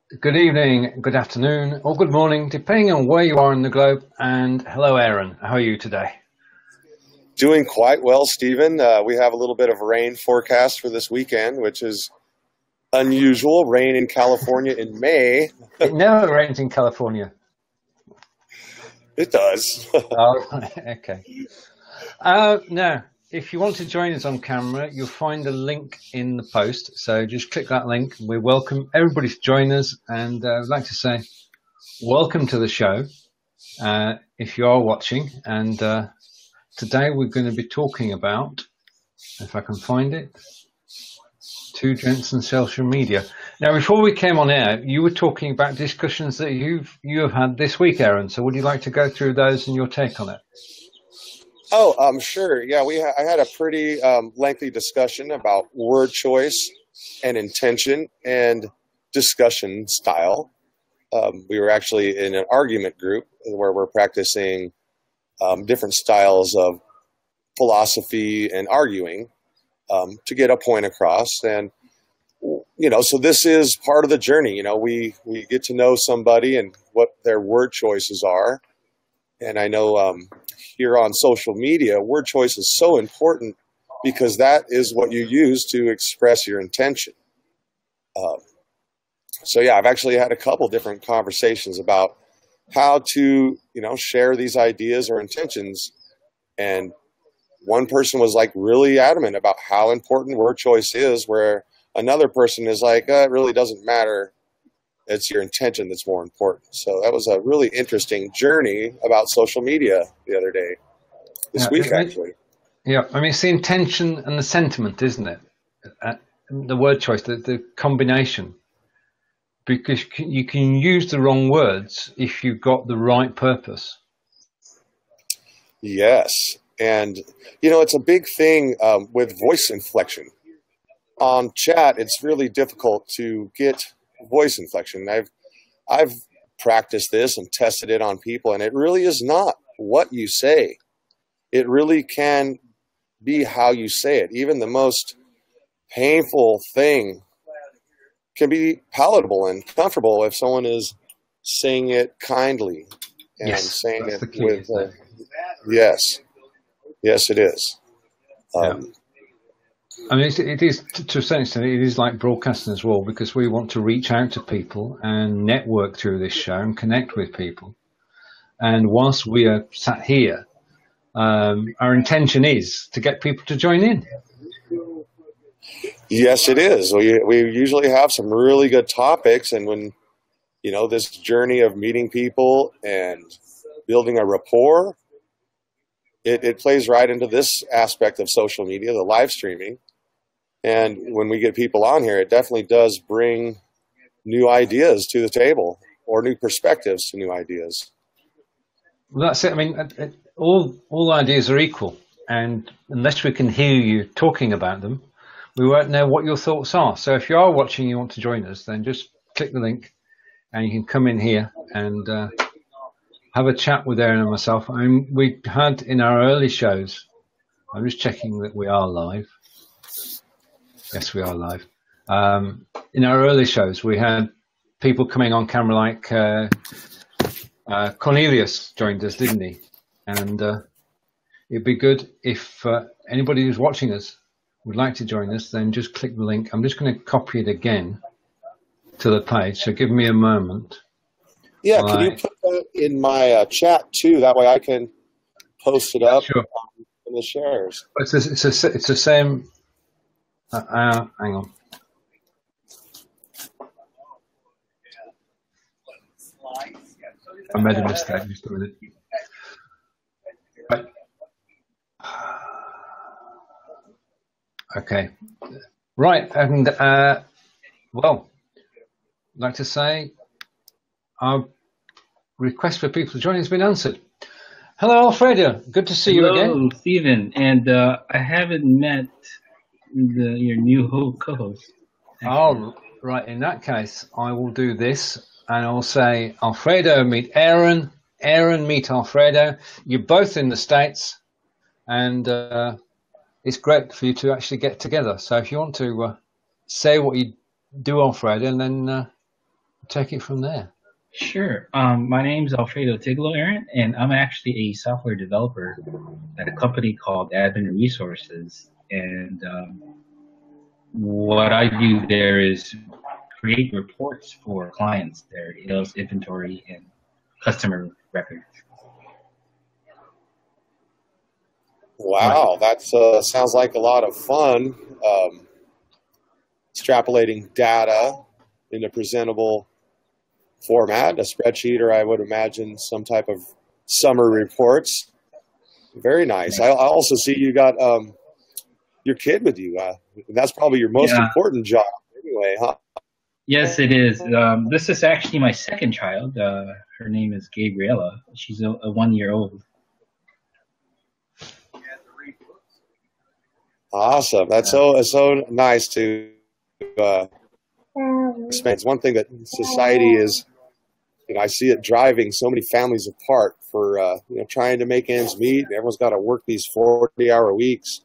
Good evening, good afternoon, or good morning, depending on where you are in the globe. And hello, Aaron. How are you today? Doing quite well, Stephen. We have a little bit of rain forecast for this weekend, which is unusual. Rain in California in May. It never rains in California. It does. Oh, okay. Now, if you want to join us on camera, you'll find a link in the post. So just click that link. We welcome everybody to join us. And I'd like to say welcome to the show if you are watching. And today we're going to be talking about, if I can find it, two gents and social media. Now, before we came on air, you were talking about discussions that you have had this week, Aaron. So would you like to go through those and your take on it? Oh, sure. Yeah, I had a pretty lengthy discussion about word choice and intention and discussion style. We were actually in an argument group where we're practicing different styles of philosophy and arguing to get a point across. And, so this is part of the journey. We get to know somebody and what their word choices are. And I know here on social media, word choice is so important because that is what you use to express your intention. So yeah, I've actually had a couple different conversations about how to, share these ideas or intentions. And one person was like really adamant about how important word choice is, where another person is like, it really doesn't matter. It's your intention that's more important. So that was a really interesting journey about social media the other day, this week, actually. Yeah, I mean, it's the intention and the sentiment, isn't it? The word choice, the combination. Because you can use the wrong words if you've got the right purpose. Yes. And, it's a big thing with voice inflection. On chat, it's really difficult to get voice inflection. I've practiced this and tested it on people, and it really is not what you say. It really can be how you say it. Even the most painful thing can be palatable and comfortable if someone is saying it kindly and saying it with yes. Yes, it is. I mean, it is, to a certain extent, it is like broadcasting as well, because we want to reach out to people and network through this show and connect with people. And whilst we are sat here, our intention is to get people to join in. Yes, it is. We usually have some really good topics. And when, this journey of meeting people and building a rapport, it plays right into this aspect of social media, the live streaming. And when we get people on here, it definitely does bring new ideas to the table or new perspectives to new ideas. Well, that's it. I mean, all ideas are equal. And unless we can hear you talking about them, we won't know what your thoughts are. So if you are watching and you want to join us, then just click the link and you can come in here and have a chat with Aaron and myself. I mean, we had in our early shows, I'm just checking that we are live. Yes, we are live. In our early shows, we had people coming on camera like Cornelius joined us, didn't he? And it'd be good if anybody who's watching us would like to join us, then just click the link. I'm just going to copy it again to the page, so give me a moment. Yeah, can you put that in my chat too? That way I can post it up in the shares. It's the same. Hang on. I made a mistake. Just a minute. Right. Okay. Right, and well, I'd like to say our request for people to join has been answered. Hello, Alfredo. Good to see you again. Hello, Stephen. And I haven't met your new co-host. Oh, right. In that case, I will do this, and I'll say Alfredo meet Aaron. Aaron meet Alfredo. You're both in the States, and it's great for you to actually get together. So if you want to say what you do, Alfredo, and then take it from there. Sure. My name's Alfredo Tigolo, Aaron, and I'm actually a software developer at a company called Admin Resources. And what I do there is create reports for clients, their sales, inventory, and customer records. Wow, that sounds like a lot of fun. Extrapolating data in a presentable format, a spreadsheet, or I would imagine some type of summary reports. Very nice. I also see you got your kid with you. That's probably your most important job anyway, huh? Yes, it is. This is actually my second child. Her name is Gabriella. She's a 1-year-old. Awesome. That's so nice to experience. One thing that society is, I see it driving so many families apart for trying to make ends meet. Everyone's got to work these 40-hour weeks,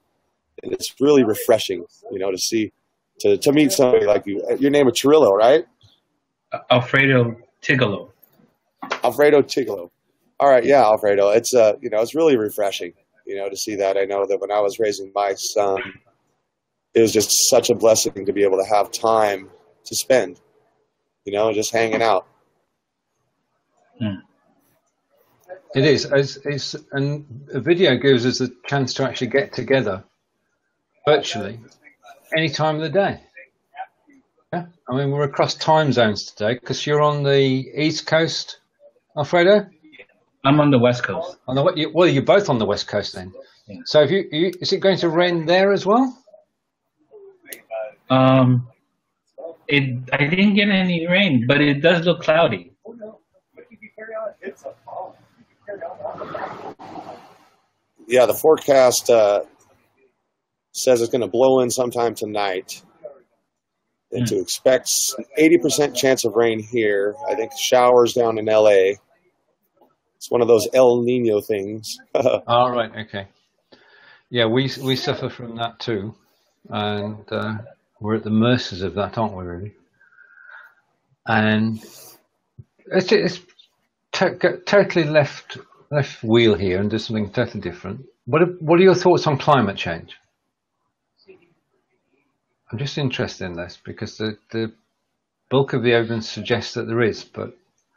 and it's really refreshing, to see to meet somebody like you. Your name is Cirillo, right? Alfredo Tigolo. Alfredo Tigolo. All right, yeah, Alfredo. It's it's really refreshing, to see that. I know that when I was raising my son, it was just such a blessing to be able to have time to spend, just hanging out. It is, and a video gives us a chance to actually get together virtually any time of the day. Yeah, I mean, we're across time zones today because you're on the East Coast, Alfredo. I'm on the West Coast. Well, you're both on the West Coast then. Yeah. So, is it going to rain there as well? I didn't get any rain, but it does look cloudy. Yeah, the forecast says it's going to blow in sometime tonight. And to expect 80% chance of rain here. I think showers down in LA. It's one of those El Nino things. All right, okay. Yeah, we suffer from that too, and we're at the mercies of that, aren't we? Really, and it's totally left wheel here and do something totally different. What are your thoughts on climate change? I'm just interested in this because the bulk of the evidence suggests that there is, but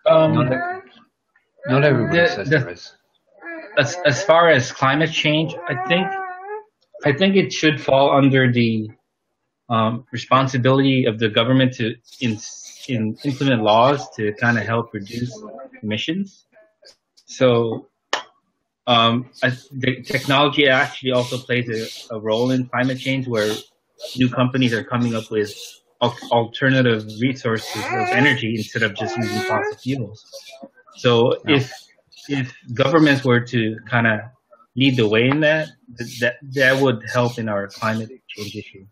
not everybody says there is. As far as climate change, I think it should fall under the responsibility of the government to implement laws to kind of help reduce emissions. So the technology actually also plays a role in climate change, where new companies are coming up with alternative resources of energy instead of just using fossil fuels. So if governments were to kind of lead the way in that would help in our climate change issue.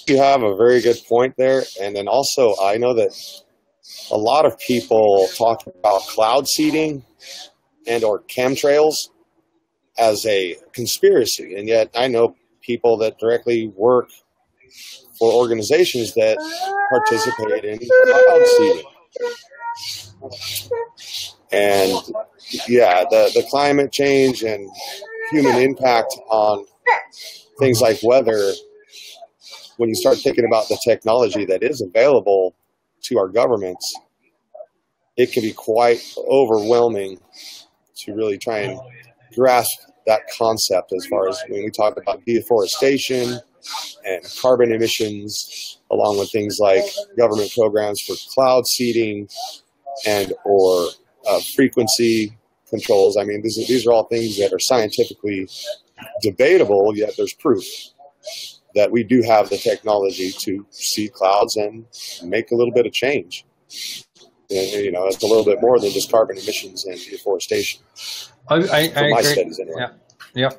You have a very good point there. And then also, I know that a lot of people talk about cloud seeding and or chemtrails as a conspiracy. And yet I know people that directly work for organizations that participate in cloud seeding. And yeah, the climate change and human impact on things like weather, when you start thinking about the technology that is available to our governments, it can be quite overwhelming to really try and grasp that concept as far as when we talk about deforestation and carbon emissions, along with things like government programs for cloud seeding and or frequency controls. I mean, these are all things that are scientifically debatable, yet there's proof that we do have the technology to see clouds and make a little bit of change. And, it's a little bit more than just carbon emissions and deforestation. I my agree. Studies anyway. Yeah.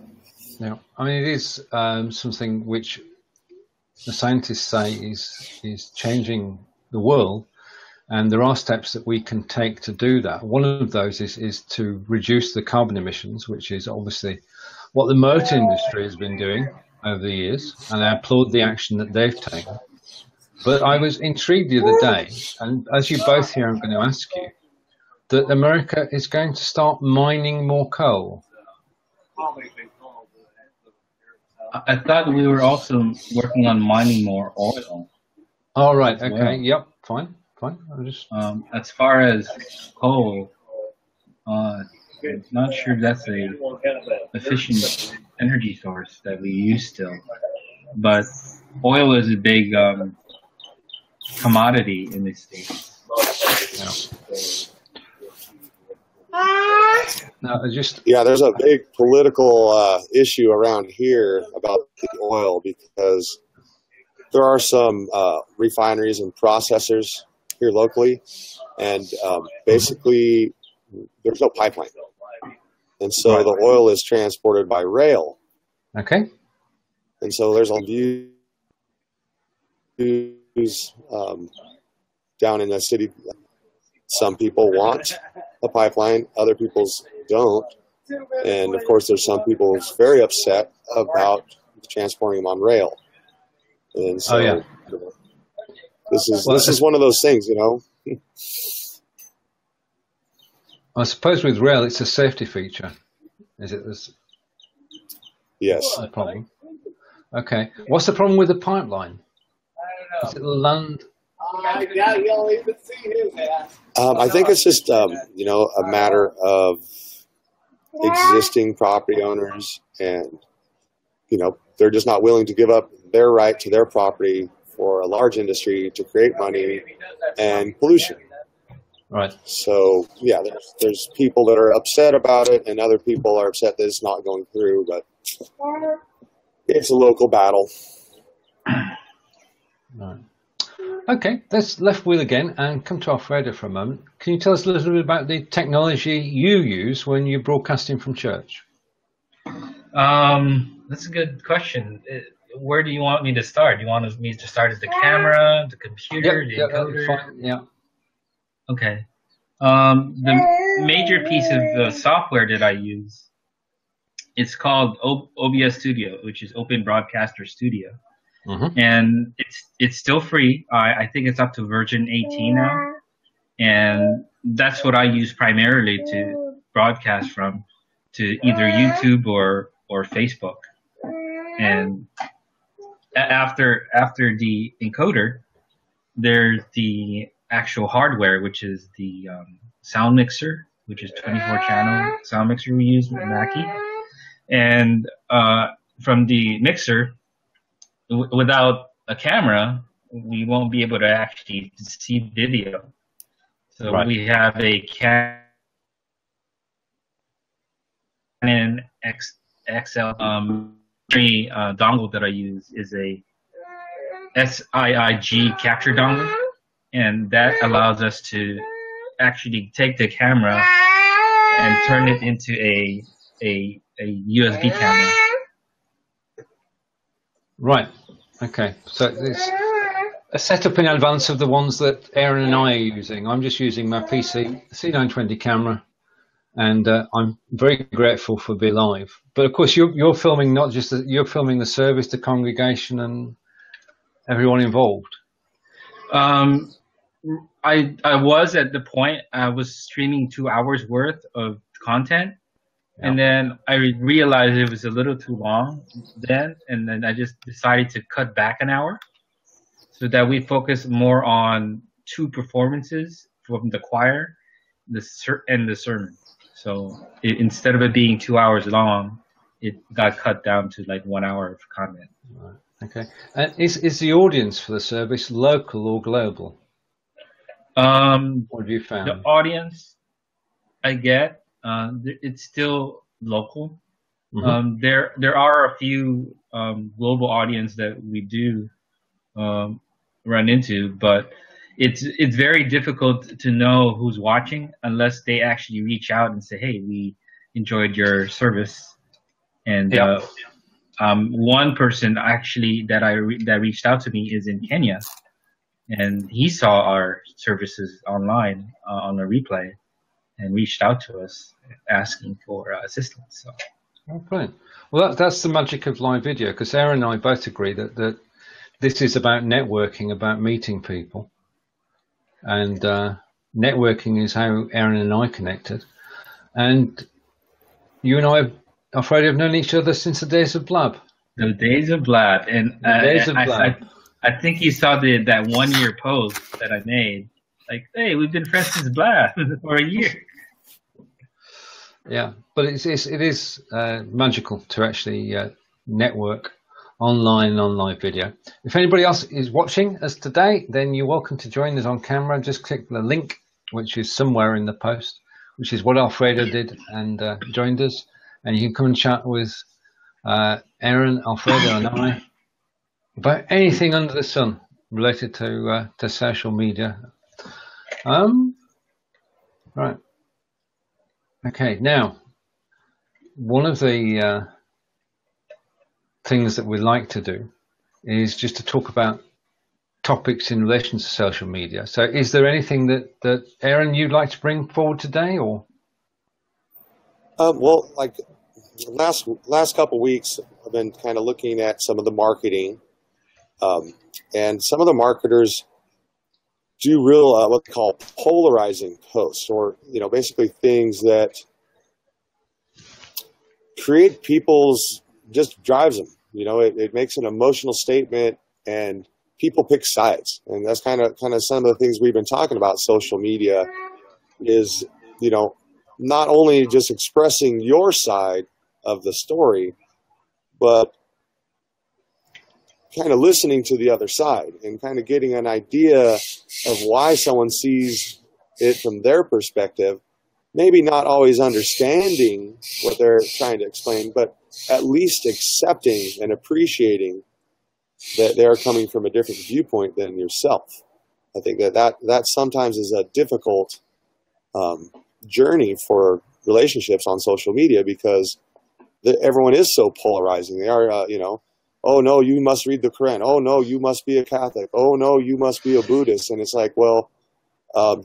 I mean, it is something which the scientists say is changing the world, and there are steps that we can take to do that. One of those is to reduce the carbon emissions, which is obviously what the motor industry has been doing. over the years, and I applaud the action that they've taken. But I was intrigued the other day, and as you both here, I'm going to ask you, that America is going to start mining more coal. I thought we were also working on mining more oil. All right. Okay. Well. Yep. Fine. I'm just. As far as coal, I'm not sure that's a efficient energy source that we use still. But oil is a big commodity in the States. No, there's a big political issue around here about the oil because there are some refineries and processors here locally, and basically there's no pipeline, and so the oil is transported by rail. Okay. And so there's a views down in the city. Some people want a pipeline, other people don't. And of course, there's some people who's very upset about transporting them on rail. And so this is one of those things, you know. I suppose with rail, it's a safety feature. Is it? Yes. The problem. Okay. What's the problem with the pipeline? Is it land? I think it's just, a matter of existing property owners, and, they're just not willing to give up their right to their property for a large industry to create money and pollution. Right. So, there's people that are upset about it, and other people are upset that it's not going through, but it's a local battle. Right. Okay, let's left wheel again and come to Alfredo for a moment. Can you tell us a little bit about the technology you use when you're broadcasting from church? That's a good question. Where do you want me to start? Do you want me to start at the camera, the computer, the encoder? Fine. Yeah. Okay. The major piece of the software that I use, it's called OBS Studio, which is Open Broadcaster Studio. Mm-hmm. And it's still free. I think it's up to version 18 now. And that's what I use primarily to broadcast from, to either YouTube or Facebook. And after the encoder, there's the actual hardware, which is the sound mixer, which is 24-channel sound mixer we use with Mackie. And from the mixer, without a camera, we won't be able to actually see video. So we have a Canon XL dongle that I use is a SIIG capture dongle, and that allows us to actually take the camera and turn it into a USB camera. Right. Okay. So it's a setup in advance of the ones that Aaron and I are using. I'm just using my PC C920 camera, and I'm very grateful for Belive. But of course, you're filming not just you're filming the service, the congregation, and everyone involved. I was at the point I was streaming 2 hours worth of content. Yeah. And then I realized it was a little too long then, and then I just decided to cut back an hour so that we focus more on 2 performances from the choir and the sermon. So instead of it being 2 hours long, it got cut down to like 1 hour of content. Right. Okay. And is the audience for the service local or global? What have you found? The audience I get, it's still local. Mm-hmm. There are a few global audience that we do run into, but it's very difficult to know who's watching unless they actually reach out and say, "Hey, we enjoyed your service." And one person actually that reached out to me is in Kenya, and he saw our services online on a replay and reached out to us asking for assistance. So Oh, brilliant. Well, that's the magic of live video, because Aaron and I both agree that this is about networking, about meeting people. And networking is how Aaron and I connected. And you and I, Alfredo, have known each other since the days of Blab. The days of Blab. And The days of Blab. I think you saw that 1 year post that I made. Like, hey, we've been friends since Blab for a year. Yeah, but it is magical to actually network online on live video. If anybody else is watching us today, then you're welcome to join us on camera. Just click the link, which is somewhere in the post, which is what Alfredo did, and joined us. And you can come and chat with Aaron, Alfredo, and I about anything under the sun related to social media. Right. Okay. Now, one of the things that we like to do is just to talk about topics in relation to social media. So is there anything that Aaron, you'd like to bring forward today, or? Well, like last couple of weeks, I've been kind of looking at some of the marketing, and some of the marketers do real what they call polarizing posts, or basically things that create people's, just drives them. It makes an emotional statement, and people pick sides, and that's kind of some of the things we've been talking about. Social media is not only just expressing your side of the story, but kind of listening to the other side and kind of getting an idea of why someone sees it from their perspective. Maybe not always understanding what they're trying to explain, but at least accepting and appreciating that they're coming from a different viewpoint than yourself. I think that sometimes is a difficult journey for relationships on social media, because everyone is so polarizing. They are, oh no, you must read the Quran. Oh no, you must be a Catholic. Oh no, you must be a Buddhist. And it's like, well,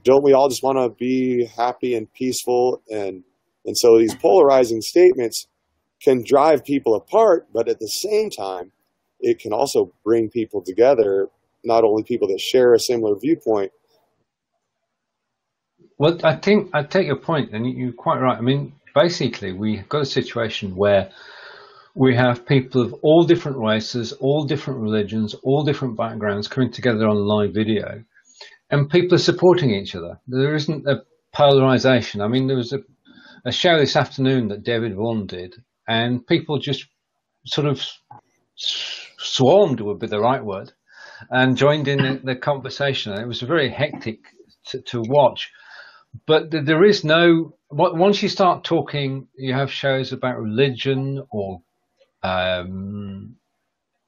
don't we all just want to be happy and peaceful? And so these polarizing statements can drive people apart, but at the same time, it can also bring people together, not only people that share a similar viewpoint. Well, I think I take your point, and you're quite right. I mean, basically, we've got a situation where we have people of all different races, all different religions, all different backgrounds coming together on live video, and people are supporting each other. There isn't a polarization. I mean, there was a show this afternoon that David Vaughan did, and people just sort of swarmed, would be the right word, and joined in the conversation. And it was very hectic to watch. But there is no, once you start talking, you have shows about religion or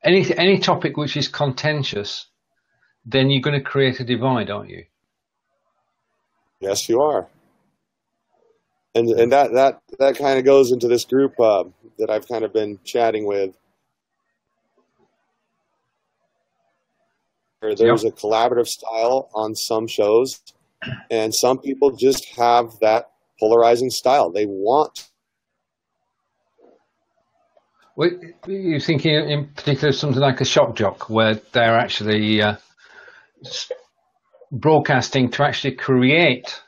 any topic which is contentious, then you're going to create a divide, aren't you? Yes, you are. And that kind of goes into this group that I've kind of been chatting with. There's a collaborative style on some shows, and some people just have that polarizing style. They want. Well, you're thinking in particular of something like a shock jock, where they're actually broadcasting to actually create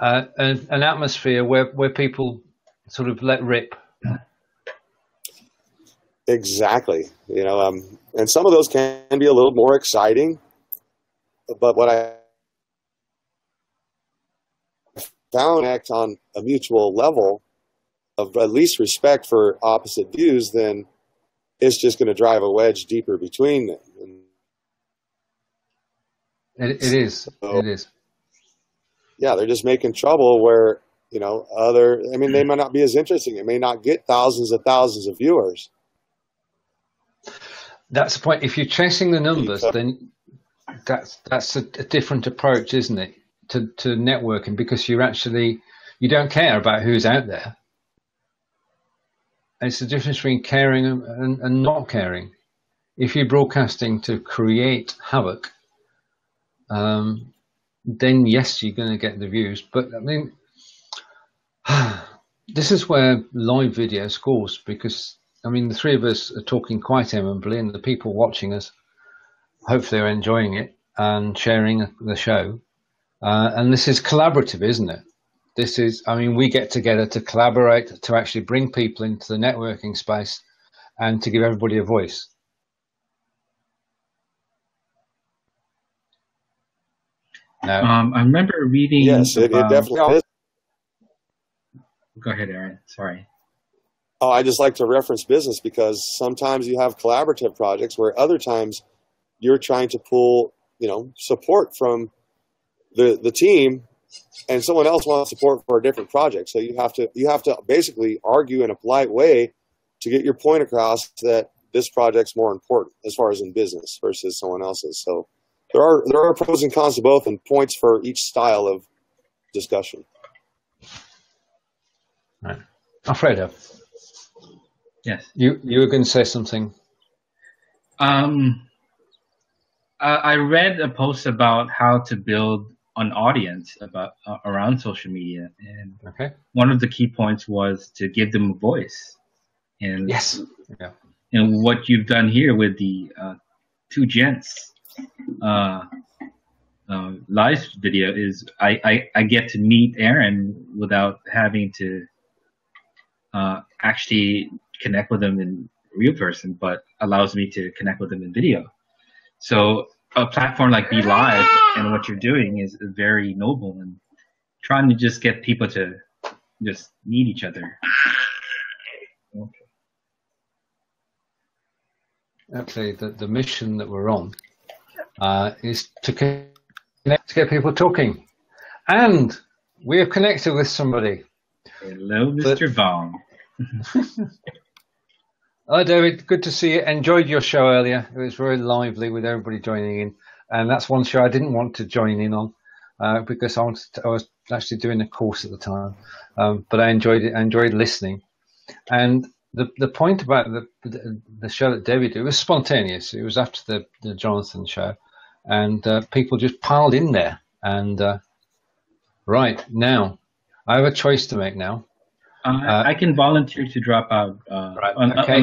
an atmosphere where people sort of let rip. Exactly. And some of those can be a little more exciting, but what I found on a mutual level of at least respect for opposite views, then it's just going to drive a wedge deeper between them. It is. It is. Yeah, they're just making trouble where, they might not be as interesting. It may not get thousands of viewers. That's the point. If you're chasing the numbers, then that's a different approach, isn't it, to networking, because you don't care about who's out there. It's the difference between caring and not caring. If you're broadcasting to create havoc, then yes, you're going to get the views. But I mean, this is where live video scores, because I mean the three of us are talking quite amiably, and the people watching us hopefully are enjoying it and sharing the show. And this is collaborative, isn't it? This is, I mean, we get together to collaborate, to actually bring people into the networking space and to give everybody a voice. Now, I remember reading. Yes, it definitely is. Go ahead, Aaron. Sorry. Oh, I just like to reference business because sometimes you have collaborative projects where other times you're trying to pull, support from the team, and someone else wants support for a different project. So you have to basically argue in a polite way to get your point across that this project's more important as far as in business versus someone else's. So there are pros and cons to both, and points for each style of discussion. Right. Alfredo. Yes. You were going to say something. I read a post about how to build an audience around social media, and one of the key points was to give them a voice. And yes, yeah. And what you've done here with the two Gents live video is I get to meet Aaron without having to actually connect with them in real person, but allows me to connect with them in video. So a platform like Belive and what you're doing is very noble, and trying to just get people to just meet each other. Okay. Actually, the mission that we're on is to connect, to get people talking. And we have connected with somebody. Hello, Mr. Vaughn. Hello, David. Good to see you. Enjoyed your show earlier. It was very lively with everybody joining in. And that's one show I didn't want to join in on because I was actually doing a course at the time. But I enjoyed it. I enjoyed listening. And the point about the show that David did, it was spontaneous. It was after the Jonathan show. And people just piled in there. And right, now, I have a choice to make now. I can volunteer to drop out. Right, okay.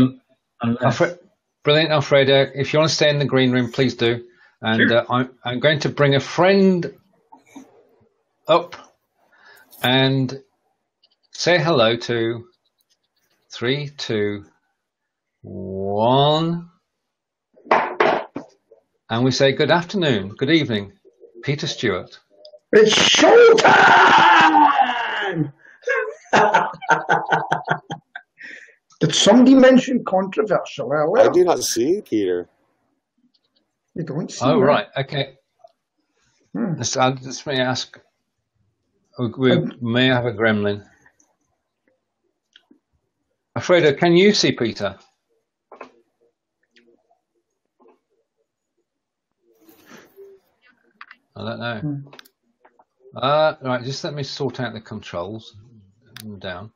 Brilliant, Alfredo. If you want to stay in the green room, please do. And sure. I'm going to bring a friend up and say hello to 3, 2, 1. And we say good afternoon, good evening, Peter Stewart. It's showtime! Did somebody mention controversial earlier? I do not see Peter. You don't see Oh, right. Okay. Let me ask. We may have a gremlin. Alfredo, can you see Peter? I don't know. Right, just let me sort out the controls. Down.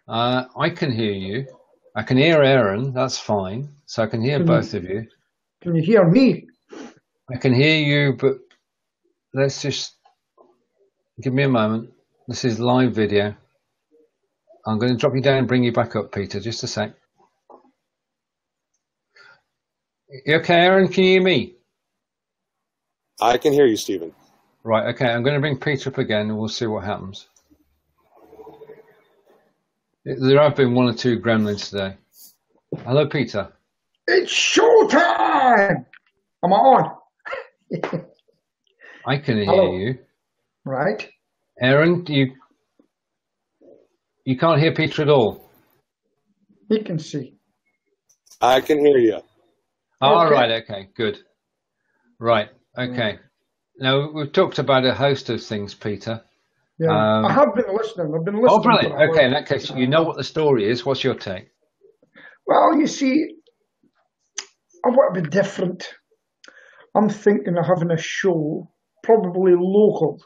I can hear you. I can hear Aaron. That's fine. So I can hear both of you. Can you hear me? I can hear you, but let's just give me a moment. This is live video. I'm going to drop you down and bring you back up, Peter. Just a sec. You okay, Aaron? Can you hear me? I can hear you, Stephen. Right, okay. I'm going to bring Peter up again, and we'll see what happens. There have been 1 or 2 gremlins today. Hello, Peter. It's showtime! Am I on? I can hear you. Right. Aaron, you can't hear Peter at all? He can see. I can hear you. Oh, okay. Right, okay, good. Right, okay. Now, we've talked about a host of things, Peter. Yeah, I have been listening. I've been listening. Oh, brilliant. Okay, in that case, you know what the story is. What's your take? Well, you see, I want to be different. I'm thinking of having a show, probably local,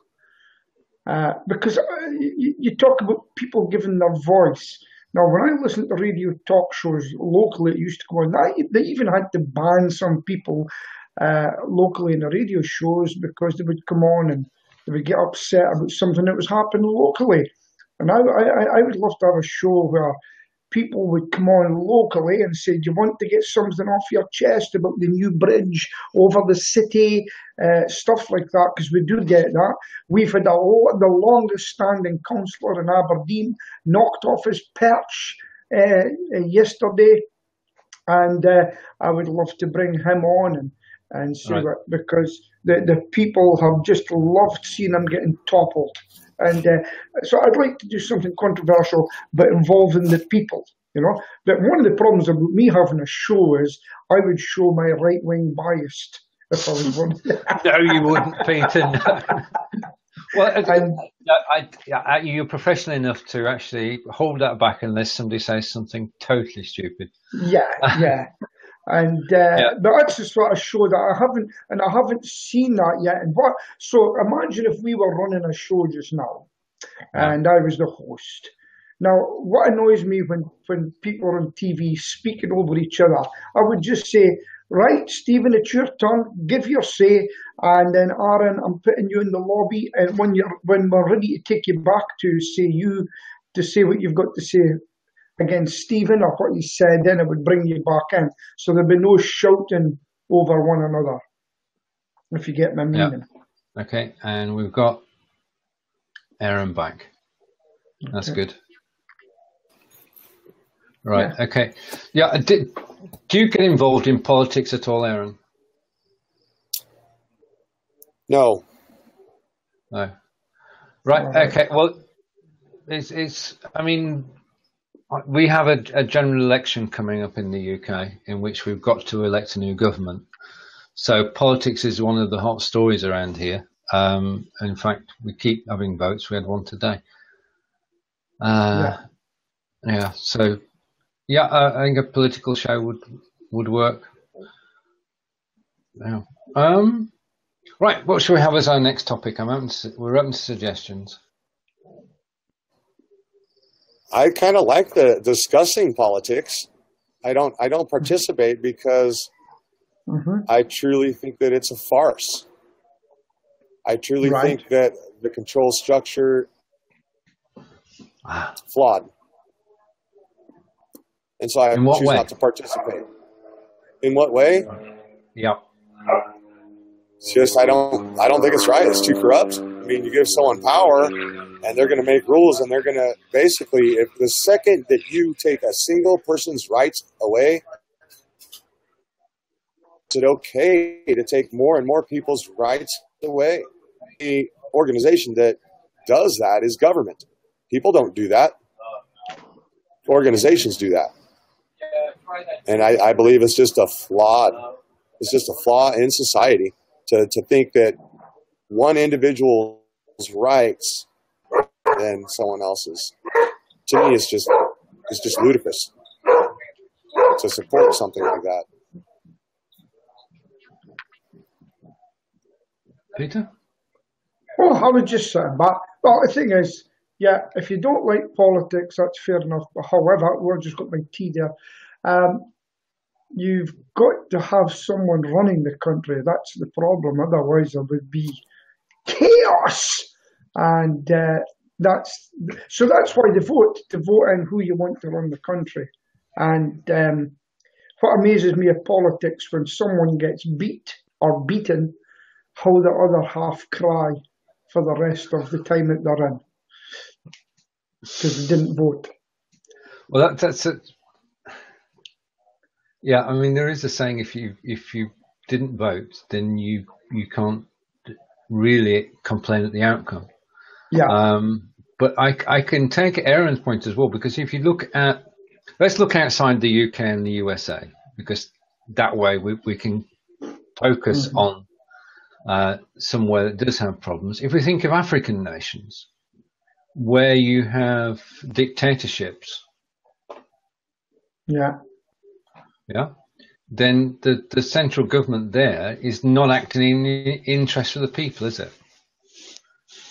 because you talk about people giving their voice. Now, when I listen to radio talk shows locally, it used to go on. They even had to ban some people locally in the radio shows because they would come on and they would get upset about something that was happening locally. And I would love to have a show where people would come on locally and say, "Do you want to get something off your chest about the new bridge over the city?" Stuff like that, because we do get that. We've had the longest standing councillor in Aberdeen knocked off his perch yesterday, and I would love to bring him on and see Right. what, because the people have just loved seeing him getting toppled. And so I'd like to do something controversial, but involving the people, you know. But one of the problems about me having a show is I would show my right-wing biased if I was one. No, you wouldn't, Peter. No. Well, you're professional enough to actually hold that back unless somebody says something totally stupid. Yeah. And but that's the sort of show that I haven't seen that yet. And so imagine if we were running a show just now, and I was the host. Now, what annoys me when people are on TV speaking over each other, I would just say, "Right, Stephen, it's your turn. Give your say, and then Aaron, I'm putting you in the lobby, and when we're ready to take you back to say what you've got to say against Stephen or what he said, then it would bring you back in. So there'd be no shouting over one another, if you get my meaning." Okay, and we've got Aaron back. That's good. Right, okay. Yeah, do you get involved in politics at all, Aaron? No. No. Right, okay. Well, I mean, we have a general election coming up in the UK in which we've got to elect a new government. So politics is one of the hot stories around here. In fact, we keep having votes. We had one today. So I think a political show would work. Yeah. Right, what shall we have as our next topic? We're open to suggestions. I kind of like the discussing politics. I don't participate because I truly think that it's a farce. I truly think that the control structure flawed. And so I choose not to participate. In what way? Yeah. It's just I don't think it's right. It's too corrupt. I mean, you give someone power and they're going to make rules, and they're going to basically, if the second that you take a single person's rights away, is it okay to take more and more people's rights away? The organization that does that is government. People don't do that. Organizations do that. And I believe it's just a flaw in society to think that one individual's rights than someone else's. To me, it's just ludicrous to support something like that. Peter? Well, I would just say that. Well, the thing is, if you don't like politics, that's fair enough. But however, we've just got my tea there. You've got to have someone running the country. That's the problem. Otherwise, there would be chaos. And that's why they vote, to vote in who you want to run the country. And what amazes me of politics, when someone gets beat or beaten, how the other half cry for the rest of the time that they're in, because they didn't vote. Well, that's it. Yeah, I mean, there is a saying: if you didn't vote, then you can't really complain at the outcome. Yeah. But I can take Aaron's point as well, because if you let's look outside the UK and the USA, because that way we can focus on somewhere that does have problems. If we think of African nations, where you have dictatorships, then the central government there is not acting in the interest of the people, is it?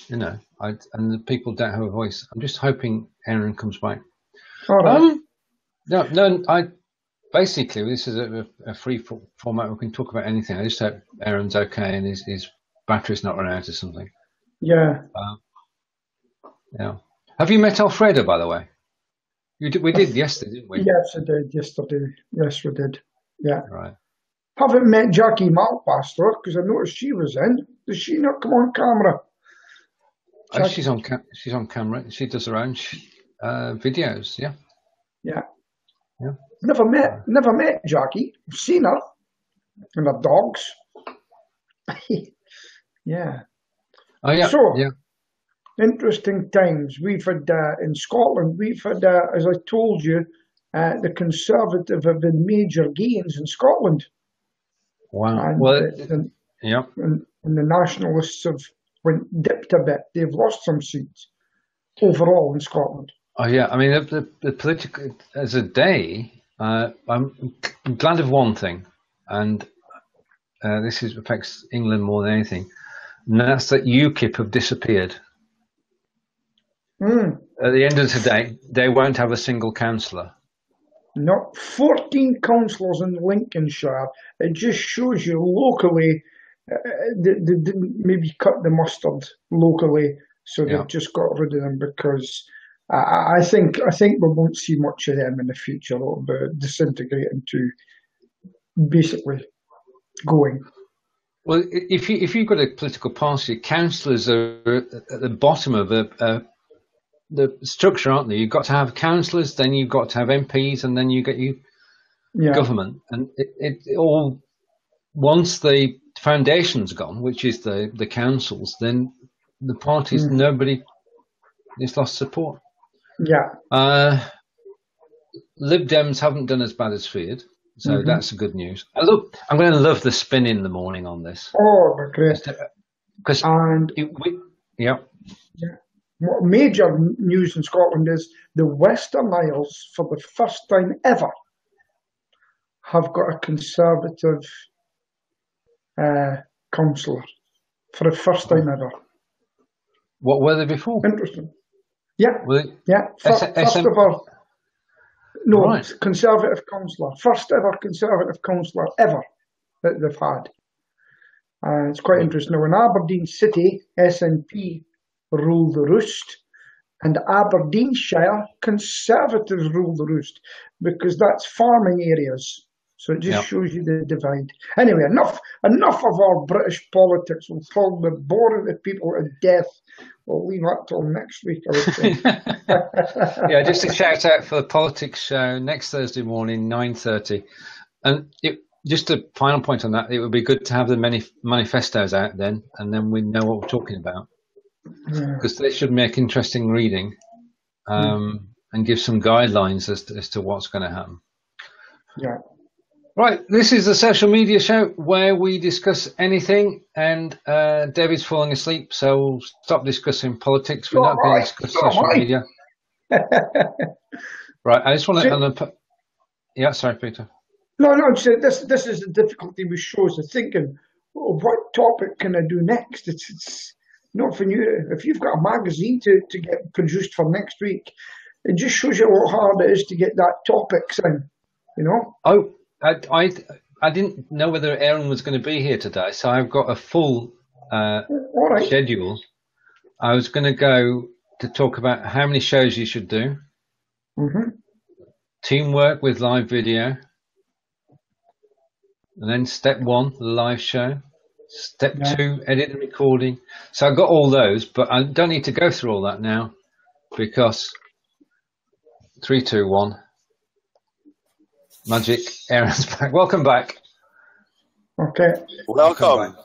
And the people don't have a voice. I'm just hoping Aaron comes back. All right. Basically, this is a free format. We can talk about anything. I just hope Aaron's okay and his battery's not run out or something. Yeah. Have you met Alfredo, by the way? We did yesterday, didn't we? Yes, I did yesterday. Yes, we did. Yeah. Right. Haven't met Jackie Malpaster because I noticed she was in. Does she not come on camera? Oh, she's on camera. She does her own videos. Yeah. Yeah. Yeah. Never met Jackie. I've seen her and her dogs. Yeah. Oh yeah. So, yeah. interesting times. We've had in Scotland. We've had, as I told you, the Conservative have been major gains in Scotland. Wow. And, well, yeah. And the Nationalists have dipped a bit. They've lost some seats overall in Scotland. Oh yeah. I mean, the political as a day. I'm glad of one thing, and this affects England more than anything, and that's that UKIP have disappeared. At the end of today, they won't have a single councillor. Not 14 councillors in Lincolnshire. It just shows you locally, they didn't maybe cut the mustard locally, so they've just got rid of them because I think we won't see much of them in the future. It'll be disintegrating to basically going. Well, if you've got a political party, councillors are at the bottom of the structure, aren't they? You've got to have councillors, then you've got to have MPs, and then you get government. And it all, once the foundation's gone, which is the councils, then the parties, nobody has lost support. Yeah. Lib Dems haven't done as bad as feared, so that's the good news. I'm going to love the spin in the morning on this. Oh, great. Because yeah. What major news in Scotland is the Western Isles, for the first time ever, have got a Conservative councillor. For the first time ever. What were they before? Interesting. Yeah. Yeah. First SM... ever. No, right. Conservative councillor. First ever Conservative councillor ever that they've had. And it's quite interesting. Now, in Aberdeen City, SNP rule the roost, and Aberdeenshire Conservatives rule the roost because that's farming areas. So it just shows you the divide. Anyway, enough of our British politics. We'll probably bore the people to death. We'll leave that till next week, I would say. Yeah, just a shout out for the politics show next Thursday morning, 9:30. And just a final point on that, it would be good to have the many manifestos out then, and then we know what we're talking about. Because they should make interesting reading and give some guidelines as to what's going to happen. Yeah. Right, this is the social media show where we discuss anything, and David's falling asleep, so we'll stop discussing politics. We're not going to discuss social media. Right, I just want to... Yeah, sorry, Peter. No, I'm saying this is the difficulty with shows of thinking, what topic can I do next? It's not for you. If you've got a magazine to get produced for next week, it just shows you how hard it is to get that topics in, you know? Oh, I didn't know whether Aaron was going to be here today, so I've got a full schedule. I was going to go to talk about how many shows you should do, teamwork with live video, and then step 1, the live show, step 2, edit and recording. So I've got all those, but I don't need to go through all that now because 3, 2, 1. Magic, Aaron's back. Welcome back. Okay. Welcome.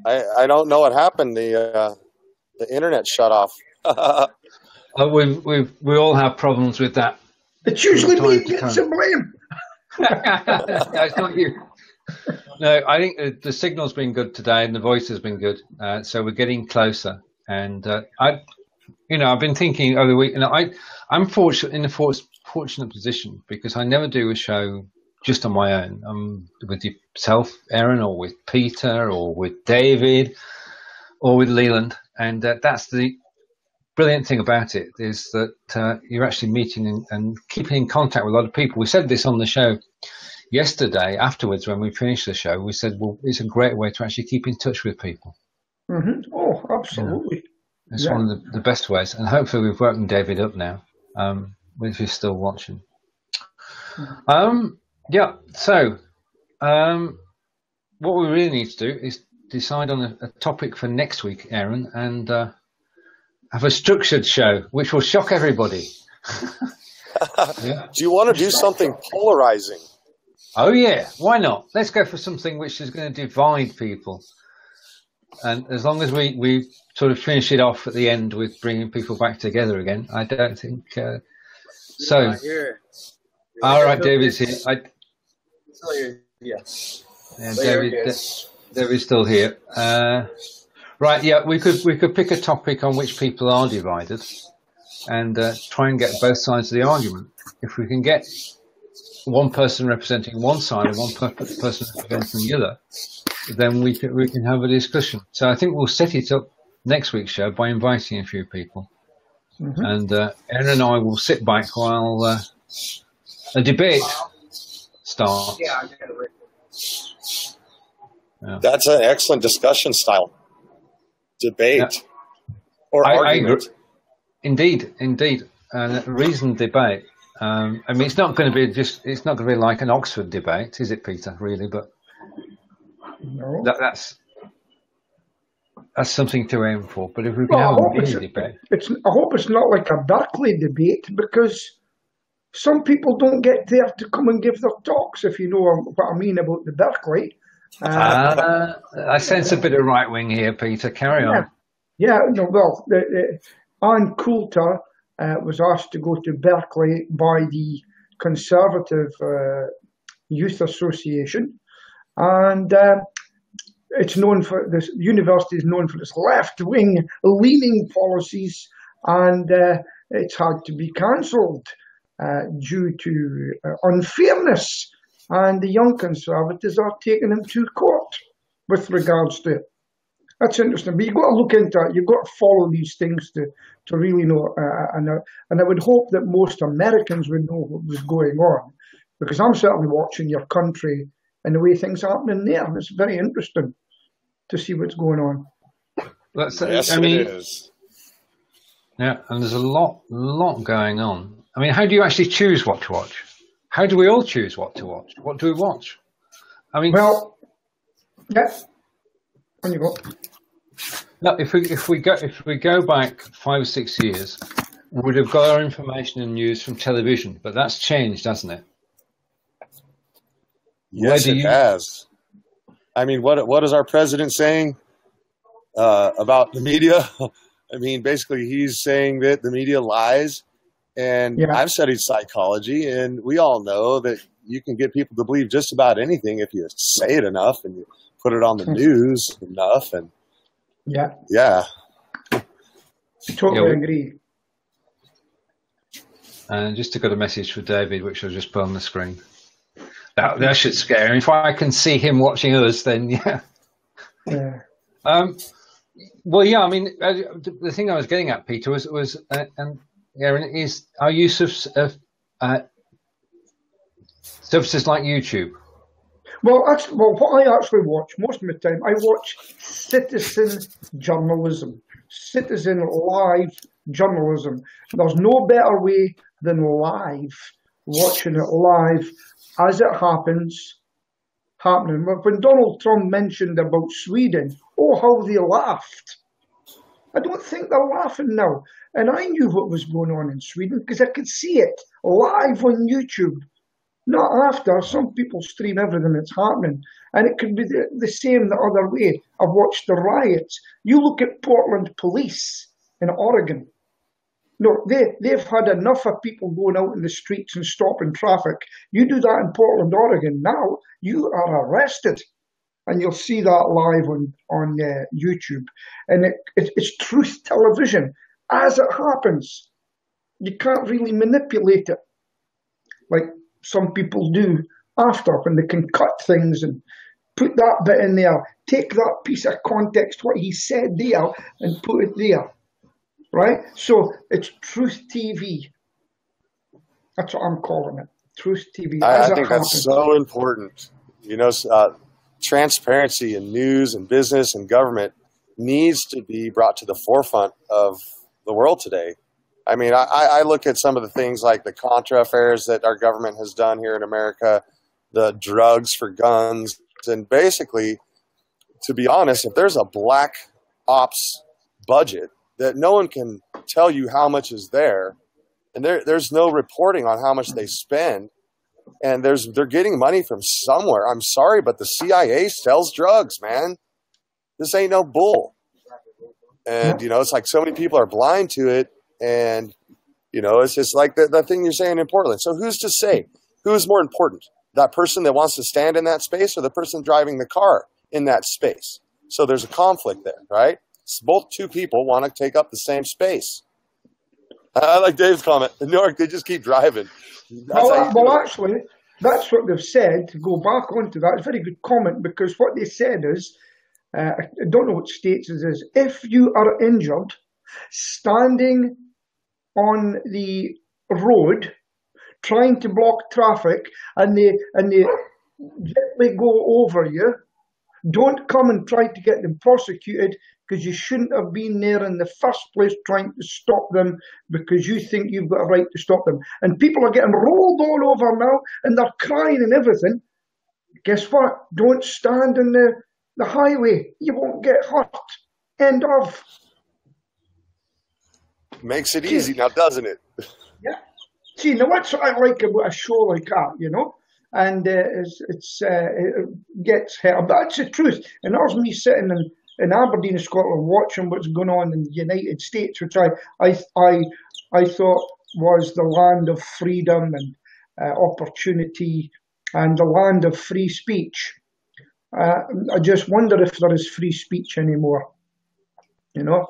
I don't know what happened. The internet shut off. We all have problems with that. It's usually me who gets the blame. No, it's not you. No, I think the signal's been good today and the voice has been good. So we're getting closer. And I've been thinking over the week, and I'm in a fortunate position because I never do a show just on my own. I'm with yourself, Aaron, or with Peter, or with David, or with Leland, and that's the brilliant thing about it is that you're actually meeting and keeping in contact with a lot of people. We said this on the show yesterday afterwards when we finished the show. We said, well, it's a great way to actually keep in touch with people. Oh, absolutely. It's one of the best ways. And hopefully we've woken David up now, if he's still watching. So what we really need to do is decide on a topic for next week, Aaron, and have a structured show, which will shock everybody. Yeah. Do you want to do something polarizing? Oh, yeah. Why not? Let's go for something which is going to divide people. And as long as we sort of finish it off at the end with bringing people back together again, I don't think... so, all right, David's here. Yes. Yeah, David's still here. Right, yeah, we could pick a topic on which people are divided and try and get both sides of the argument. If we can get one person representing one side and one person representing the other, then we can have a discussion. So I think we'll set it up next week's show by inviting a few people. Mm-hmm. And Aaron and I will sit back while a debate starts. Yeah. That's an excellent discussion style. Debate or argument. I agree. Indeed. Reasoned debate. I mean, it's not going to be like an Oxford debate, is it, Peter? Really, but no. That's something to aim for. But if we can have a mini debate, I hope it's not like a Berkeley debate, because some people don't get there to come and give their talks. If you know what I mean about the Berkeley. I sense a bit of right wing here, Peter. Carry on. Yeah. No. Well, Ann Coulter was asked to go to Berkeley by the Conservative Youth Association, and it's known for this. University is known for its left-wing leaning policies, and it's had to be cancelled due to unfairness. And the young Conservatives are taking him to court with regards to it. That's interesting. But you've got to look into it. You've got to follow these things to really know. And I would hope that most Americans would know what was going on, because I'm certainly watching your country and the way things are happening there. And it's very interesting to see what's going on. Yes, it is. Yeah, and there's a lot going on. I mean, how do you actually choose what to watch? How do we all choose what to watch? What do we watch? I mean, well, yes. On you go. No, if we go back 5 or 6 years, we would have got our information and news from television, but that's changed, hasn't it? Yes, it has. I mean, what is our president saying about the media? I mean, basically, he's saying that the media lies. And I've studied psychology, and we all know that you can get people to believe just about anything if you say it enough and you put it on the news enough. And totally agree. And just got a message for David, which I'll just put on the screen. That should scare him. If I can see him watching us, then yeah. Well, yeah. I mean, the thing I was getting at, Peter, was Aaron, is our use of services like YouTube. Well, what I actually watch most of the time, I watch citizen journalism, citizen live journalism. There's no better way than live, watching it live as it happening. When Donald Trump mentioned about Sweden, oh, how they laughed. I don't think they're laughing now. And I knew what was going on in Sweden because I could see it live on YouTube. Not after. Some people stream everything that's happening. And it could be the same the other way. I've watched the riots. You look at Portland police in Oregon. No, they've had enough of people going out in the streets and stopping traffic. You do that in Portland, Oregon, now you are arrested. And you'll see that live on YouTube. And it's truth television. As it happens, you can't really manipulate it like some people do after, when they can cut things and put that bit in there, take that piece of context, what he said there, and put it there, right? So it's Truth TV. That's what I'm calling it, Truth TV. I think that's so important. You know, transparency in news and business and government needs to be brought to the forefront of the world today. I mean, I look at some of the things like the Contra affairs that our government has done here in America, the drugs for guns, and basically, to be honest, if there's a black ops budget that no one can tell you how much is there, and there's no reporting on how much they spend, and they're getting money from somewhere. I'm sorry, but the CIA sells drugs, man. This ain't no bull. And, you know, it's like so many people are blind to it. And, you know, it's just like the thing you're saying in Portland. So who's to say? Who is more important? That person that wants to stand in that space or the person driving the car in that space? So there's a conflict there, right? So both two people want to take up the same space. I like Dave's comment. In New York, they just keep driving. Well, actually, that's what they've said. To go back onto that, it's a very good comment, because what they said is, I don't know what states it is, if you are injured standing on the road trying to block traffic and they gently go over you, don't come and try to get them prosecuted, because you shouldn't have been there in the first place trying to stop them, because you think you've got a right to stop them. And people are getting rolled all over now and they're crying and everything. Guess what? Don't stand on the highway. You won't get hurt. End of. Makes it easy now, doesn't it? Yeah. See, now that's what I like about a show like that, you know? And it gets hurt. But that's the truth. And there's me sitting in Aberdeen, Scotland, watching what's going on in the United States, which I thought was the land of freedom and opportunity and the land of free speech. I just wonder if there is free speech anymore, you know?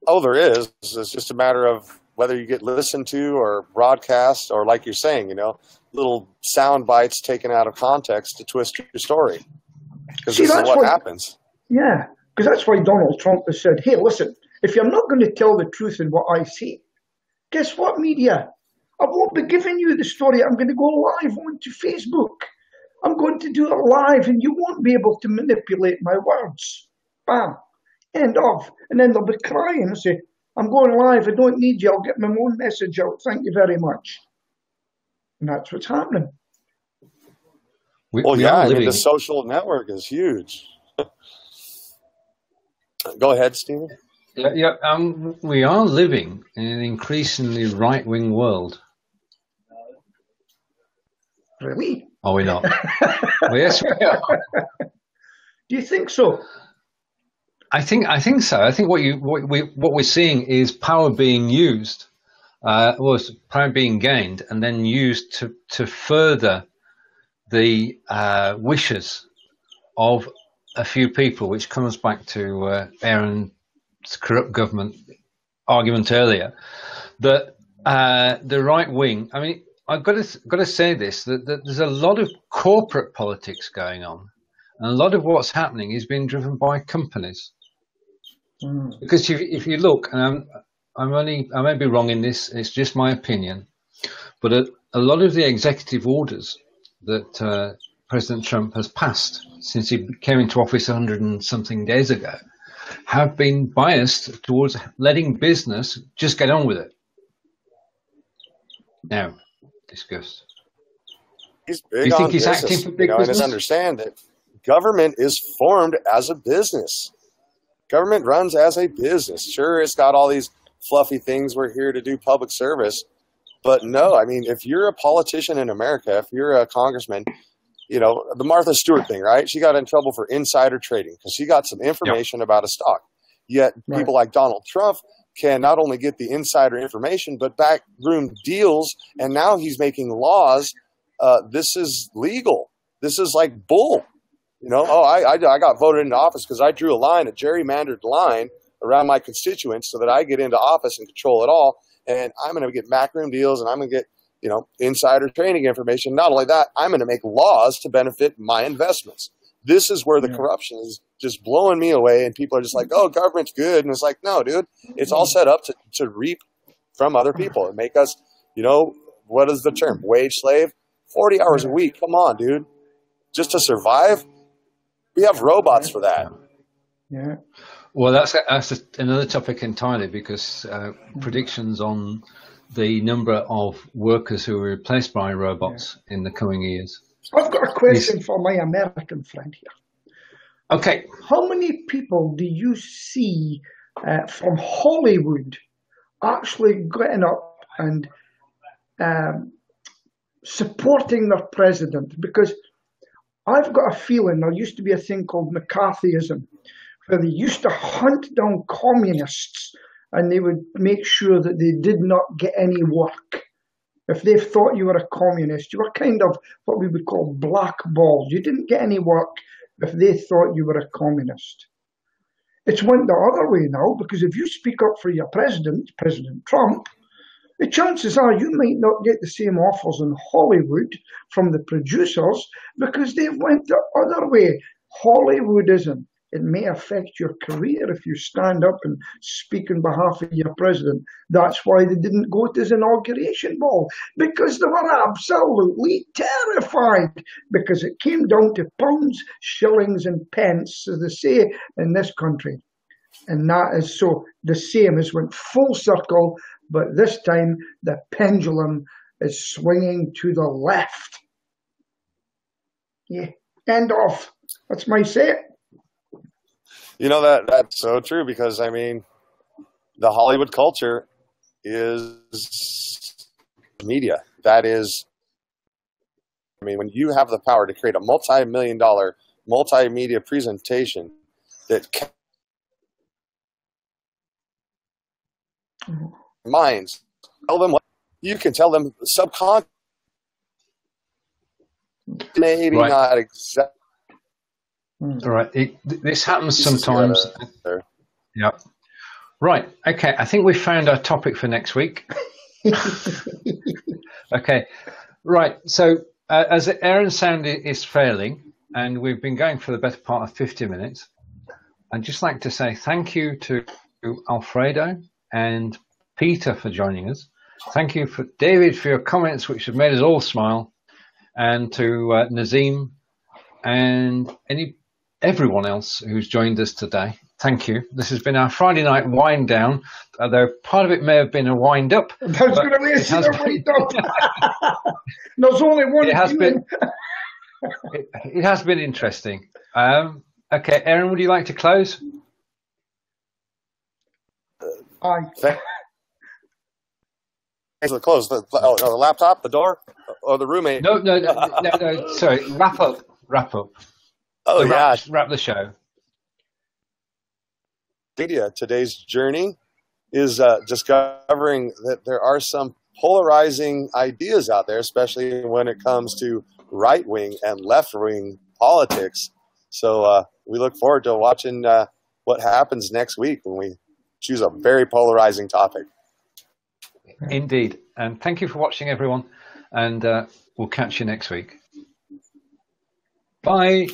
Oh, there is. It's just a matter of whether you get listened to or broadcast, or like you're saying, you know, little sound bites taken out of context to twist your story. Because this is what happens. Yeah, because that's why Donald Trump has said, hey, listen, if you're not going to tell the truth in what I say, guess what, media? I won't be giving you the story. I'm going to go live onto Facebook. I'm going to do it live, and you won't be able to manipulate my words. Bam. End of. And then they'll be crying and say, I'm going live. I don't need you. I'll get my own message out. Thank you very much. And that's what's happening. I mean, the social network is huge. Go ahead, Stephen. We are living in an increasingly right-wing world. Really? Are we not? Well, yes, we are. Do you think so? I think so. I think what we're seeing is power being used, power being gained, and then used to further the wishes of a few people, which comes back to Aaron's corrupt government argument earlier. That the right wing. I mean, I've got to say this: that there's a lot of corporate politics going on, and a lot of what's happening is being driven by companies. Because if you look, and I may be wrong in this, it's just my opinion, but a lot of the executive orders that President Trump has passed since he came into office 100 and something days ago have been biased towards letting business just get on with it. Now, discuss. He's big on business, acting for big business? And understand that government is formed as a business. Government runs as a business. Sure, it's got all these fluffy things. We're here to do public service. But no, I mean, if you're a politician in America, if you're a congressman, you know, the Martha Stewart thing, right? She got in trouble for insider trading because she got some information about a stock. Yet people like Donald Trump can not only get the insider information, but backroom deals. And now he's making laws. This is legal. This is like bull. You know, I got voted into office because I drew a gerrymandered line around my constituents so that I get into office and control it all. And I'm going to get backroom deals and I'm going to get, you know, insider trading information. Not only that, I'm going to make laws to benefit my investments. This is where the corruption is just blowing me away. And people are just like, oh, government's good. And it's like, no, dude, it's all set up to reap from other people and make us, you know, what is the term? Wage slave? 40 hours a week. Come on, dude. Just to survive? We have robots for that. Yeah. Well, that's another topic entirely, because predictions on the number of workers who are replaced by robots in the coming years. I've got a question for my American friend here. Okay. How many people do you see from Hollywood actually getting up and supporting their president? Because I've got a feeling there used to be a thing called McCarthyism, where they used to hunt down communists and they would make sure that they did not get any work. If they thought you were a communist, you were kind of what we would call blackballed. You didn't get any work if they thought you were a communist. It's went the other way now, because if you speak up for your president, President Trump, the chances are you might not get the same offers in Hollywood from the producers, because they've went the other way. Hollywoodism. It may affect your career if you stand up and speak on behalf of your president. That's why they didn't go to his inauguration ball, because they were absolutely terrified, because it came down to pounds, shillings, and pence, as they say in this country. And that is so the same as went full circle, but this time the pendulum is swinging to the left. Yeah, end of. That's my say. You know, that's so true, because, I mean, the Hollywood culture is media. That is, I mean, when you have the power to create a multi-million-dollar multimedia presentation that minds, tell them what you can tell them subconsciously, maybe not exactly. All right. This happens sometimes. Yeah. Right. Okay. I think we found our topic for next week. Okay. Right. So as Aaron's sound is failing, and we've been going for the better part of 50 minutes, I'd just like to say thank you to Alfredo and Peter for joining us. Thank you for David for your comments, which have made us all smile, and to Nazim and everyone else who's joined us today. Thank you. This has been our Friday night wind down, although part of it may have been a wind up. I was going to say a wind up. There's only one. It has been interesting. Okay, Aaron, would you like to close? Aye. Thanks for the close. The laptop, the door, or the roommate? No. Sorry, wrap up. Oh, yeah. Wrap the show. Media. Today's journey is discovering that there are some polarizing ideas out there, especially when it comes to right-wing and left-wing politics. So we look forward to watching what happens next week when we choose a very polarizing topic. Indeed. And thank you for watching, everyone. And we'll catch you next week. Bye.